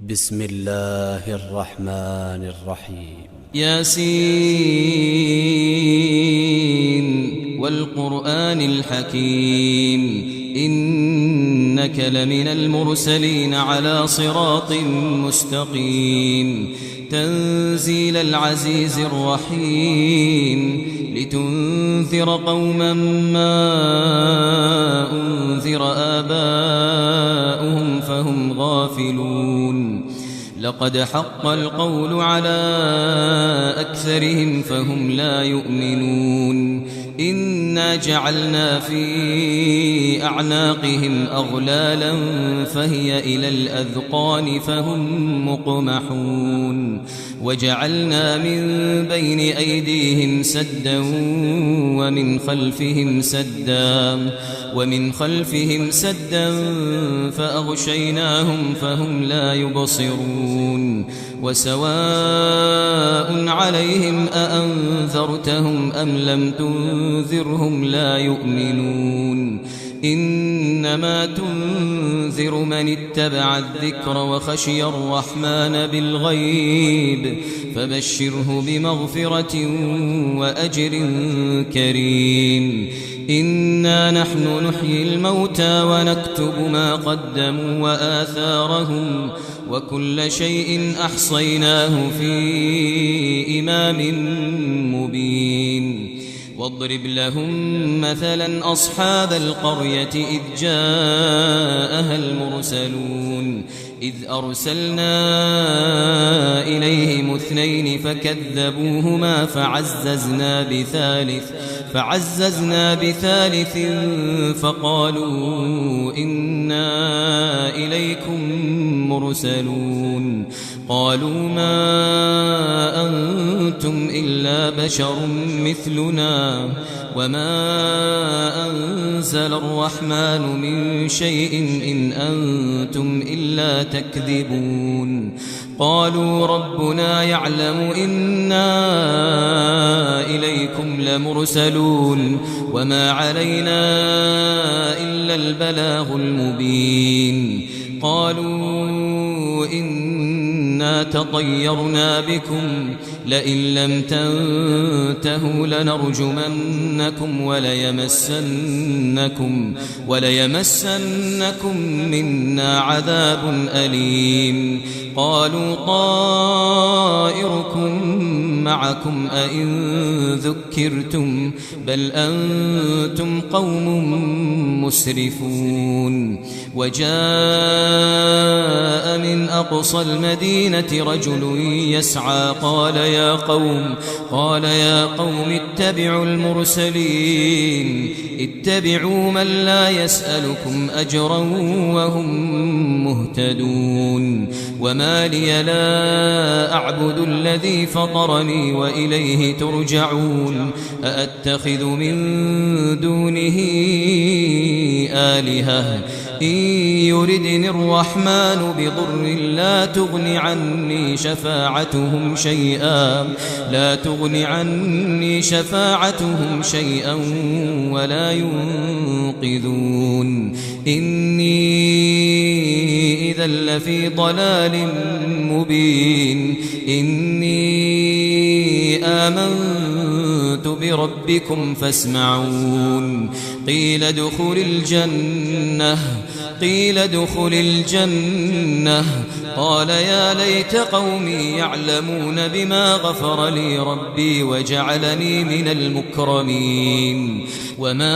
بسم الله الرحمن الرحيم. ياسين والقرآن الحكيم إنك لمن المرسلين على صراط مستقيم تنزيل العزيز الرحيم لتنذر قوما ما أنذر آباؤهم فهم غافلون لقد حق القول على أكثرهم فهم لا يؤمنون إنا جعلنا في أعناقهم أغلالا فهي إلى الأذقان فهم مقمحون وجعلنا من بين أيديهم سدا ومن خلفهم سدا فأغشيناهم فهم لا يبصرون وسواء عليهم أأنذرتهم أم لم تنذرهم لا يؤمنون إنما تنذر من اتبع الذكر وخشي الرحمن بالغيب فبشره بمغفرة وأجر كريم إنا نحن نحيي الموتى ونكتب ما قدموا وآثارهم وكل شيء أحصيناه في إمام مبين واضرب لهم مثلا أصحاب القرية إذ جاءها المرسلون إذ أرسلنا إليهم اثنين فكذبوهما فعززنا بثالث فقالوا إنا إليكم مرسلون قالوا ما أنتم إلا بشر مثلنا وما أنزل الرحمن من شيء إن أنتم إلا تكذبون قالوا ربنا يعلم إنا إليكم لمرسلون وما علينا إلا البلاغ المبين قالوا إنا تطيرنا بكم لئن لم تنتهوا لنرجمنكم وليمسنكم منا عذاب أليم قالوا طائركم معكم أئن ذكرتم بل أنتم قوم مسرفون وجاء من أقصى المدينة رجل يسعى قال يا قوم اتبعوا المرسلين اتبعوا من لا يسألكم أجرا وهم مهتدون وما لي لا أعبد الذي فطرني وإليه ترجعون أأتخذ من دونه آلهة إن يردني الرحمن بضر لا تغن عني شفاعتهم شيئا ولا ينقذون إني إذا لفي ضلال مبين إني آمنت بربكم فاسمعون قيل ادخل الجنة قال يا ليت قومي يعلمون بما غفر لي ربي وجعلني من المكرمين وما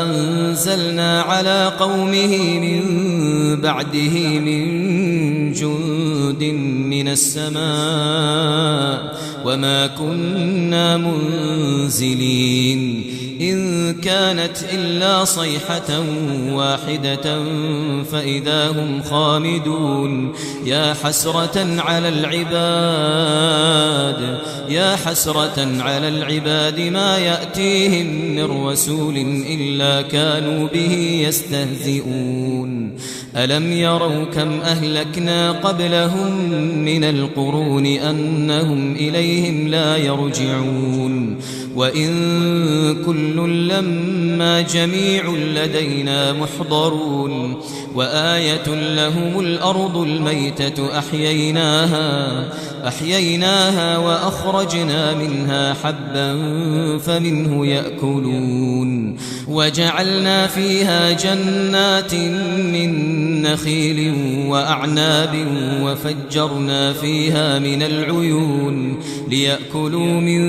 أنزلنا على قومه من بعده من جند من السماء وما كنا منزلين إن كانت إلا صيحة واحدة فإذا هم خامدون يا حسرة على العباد ما يأتيهم من رسول إلا كانوا به يستهزئون ألم يروا كم أهلكنا قبلهم من القرون أنهم إليهم لا يرجعون وإن كل لما جميع لدينا محضرون وآية لهم الأرض الميتة أحييناها وأخرجنا منها حبا فمنه يأكلون وجعلنا فيها جنات من نخيل وأعناب وفجرنا فيها من العيون ليأكلوا من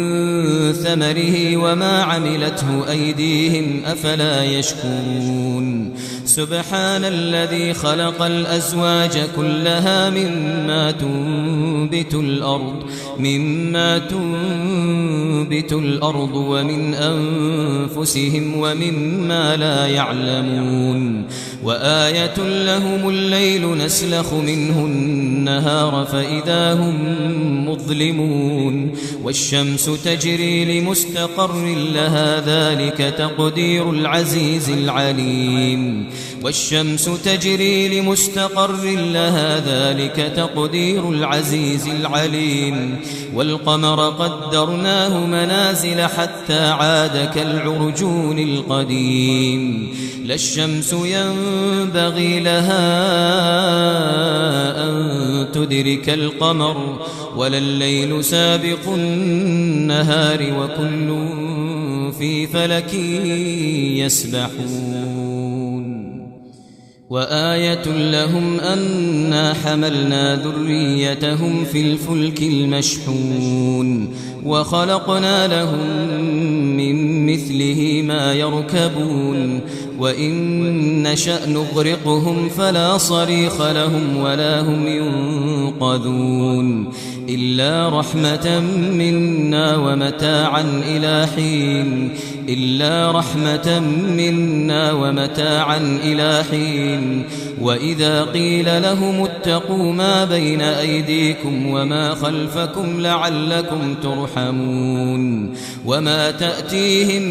ثمره وما عملته أيديهم أفلا يشكرون سبحان الذي خلق الأزواج كلها مما تنبت الأرض ومن أنفسهم ومما لا يعلمون وآية لهم الليل نسلخ منه النهار فإذا هم مظلمون والشمس تجري لمستقر لها ذلك تقدير العزيز العليم والقمر قدرناه منازل حتى عاد كالعرجون القديم لا الشمس ينبغي لها أن تدرك القمر ولا الليل سابق النهار وكل في فلك يسبحون وآية لهم أنا حملنا ذريتهم في الفلك المشحون وخلقنا لهم من مثله ما يركبون وإن نشأ نغرقهم فلا صريخ لهم ولا هم ينقذون إلا رحمة منا ومتاعا إلى حين وإذا قيل لهم اتقوا ما بين أيديكم وما خلفكم لعلكم ترحمون وما تأتيهم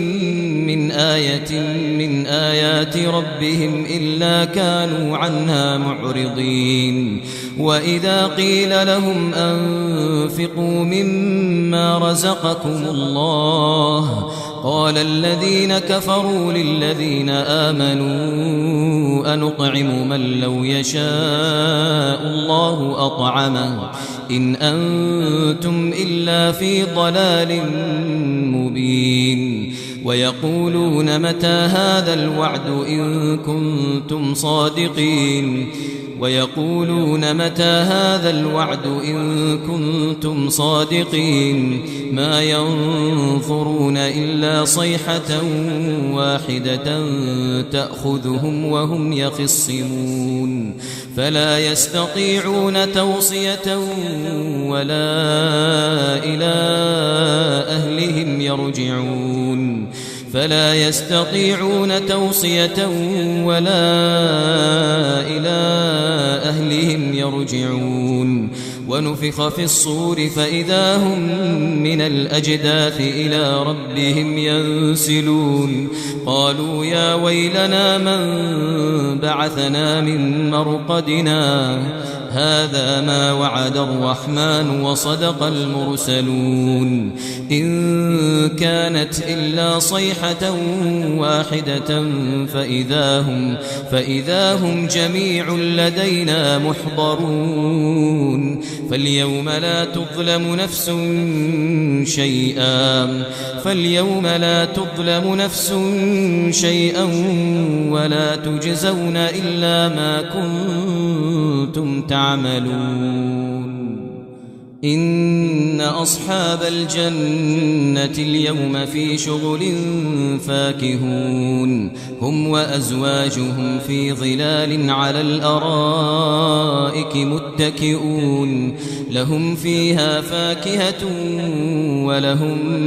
من آية من آيات ربهم إلا كانوا عنها معرضين وإذا قيل لهم أنفقوا مما رزقكم الله قال الذين كفروا للذين آمنوا أنطعم من لو يشاء الله أطعمه إن أنتم إلا في ضلال مبين ويقولون متى هذا الوعد إن كنتم صادقين ما ينظرون إلا صيحة واحدة تأخذهم وهم يخصمون فلا يستطيعون توصية ولا إلى أهلهم يرجعون ونفخ في الصور فإذا هم من الأجداث إلى ربهم ينسلون قالوا يا ويلنا من بعثنا من مرقدنا هذا ما وعد الرحمن وصدق المرسلون إن كانت إلا صيحة واحدة فإذا هم جميع لدينا محضرون فاليوم لا تظلم نفس شيئا ولا تجزون إلا ما كنتم تعملون إن أصحاب الجنة اليوم في شغل فاكهون هم وأزواجهم في ظلال على الأرائك متكئون لهم فيها فاكهة ولهم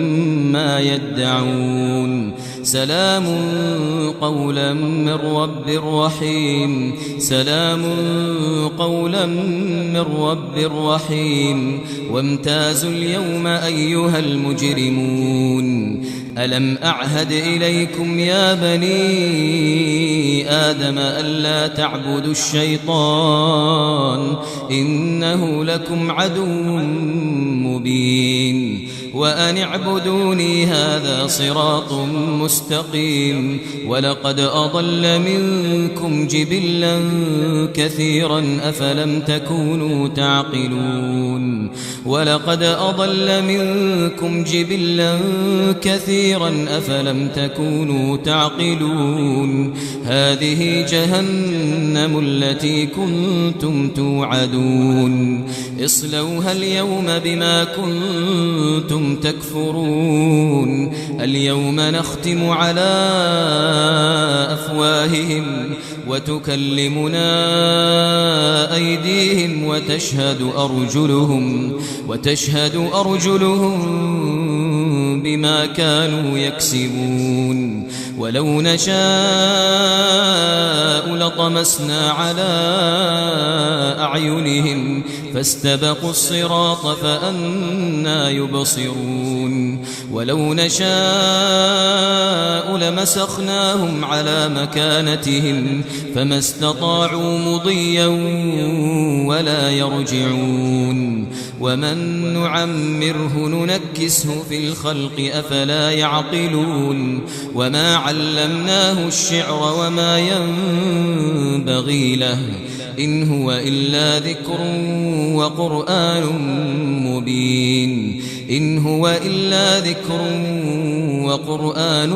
ما يدعون سلام قولا من رب رحيم وامتازوا اليوم أيها المجرمون ألم أعهد إليكم يا بني آدم ألا تعبدوا الشيطان إنه لكم عدو مبين وأن اعبدوني هذا صراط مستقيم ولقد أضل منكم جبلا كثيرا أفلم تكونوا تعقلون ولقد أضل منكم جبلا كثيرا أفلم تكونوا تعقلون هذه جهنم التي كنتم توعدون اصلوها اليوم بما كنتم تكفرون اليوم نختم على أفواههم وتكلمنا أيديهم وتشهد أرجلهم بما كانوا يكسبون ولو نشاء لطمسنا على أعينهم فاستبقوا الصراط فأنى يبصرون ولو نشاء لمسخناهم على مكانتهم فما استطاعوا مضيا ولا يرجعون ومن نعمره ننكسه في الخلق أفلا يعقلون وما علمناه الشعر وما ينبغي له إن هو إلا ذكر وقرآن مبين إن هو إلا ذكر وقرآن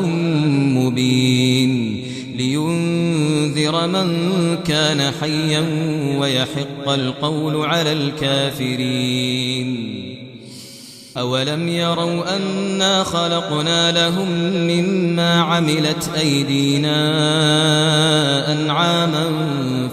مبين لينذر من كان حيا ويحق القول على الكافرين أولم يروا أنا خلقنا لهم مما عملت أيدينا أنعاما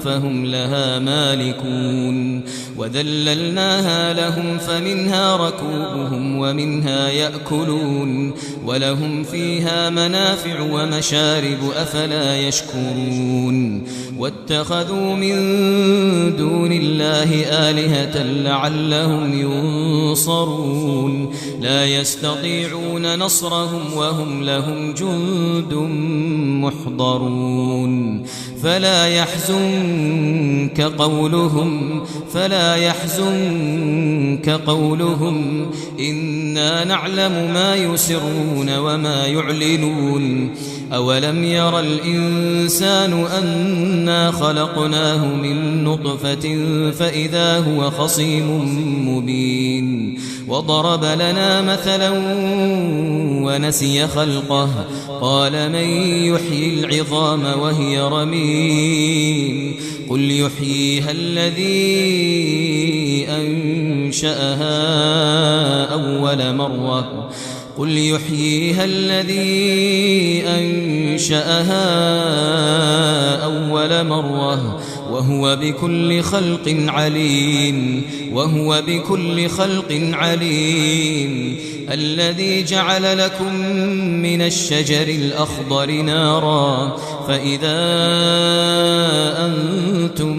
فهم لها مالكون وذللناها لهم فمنها ركوبهم ومنها يأكلون ولهم فيها منافع ومشارب أفلا يشكرون واتخذوا من دون الله آلهة لعلهم ينصرون لا يستطيعون نصرهم وهم لهم جند محضرون فلا يحزنك قولهم إنا نعلم ما يسرون وما يعلنون أولم ير الإنسان أنا خلقناه من نطفة فإذا هو خصيم مبين وضرب لنا مثلا ونسي خلقه قال من يحيي العظام وهي رميم قل يحييها الذي أنشأها أول مرة وهو بكل خلق عليم الذي جعل لكم من الشجر الأخضر نارا فإذا أنتم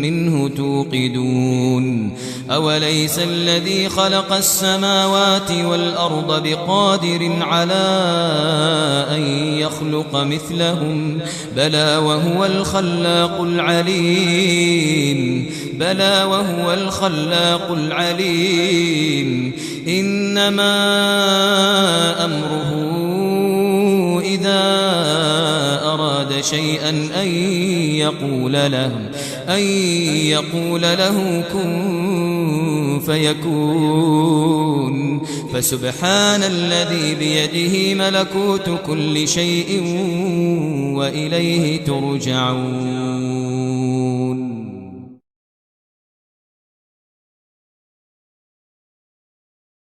منه توقدون أوليس الذي خلق السماوات والأرض بقادر على أن يخلق مثلهم بلى وهو الخلاق العليم إنما أمره إذا أراد شيئا أن يقول له كن فيكون فسبحان الذي بيده ملكوت كل شيء وإليه ترجعون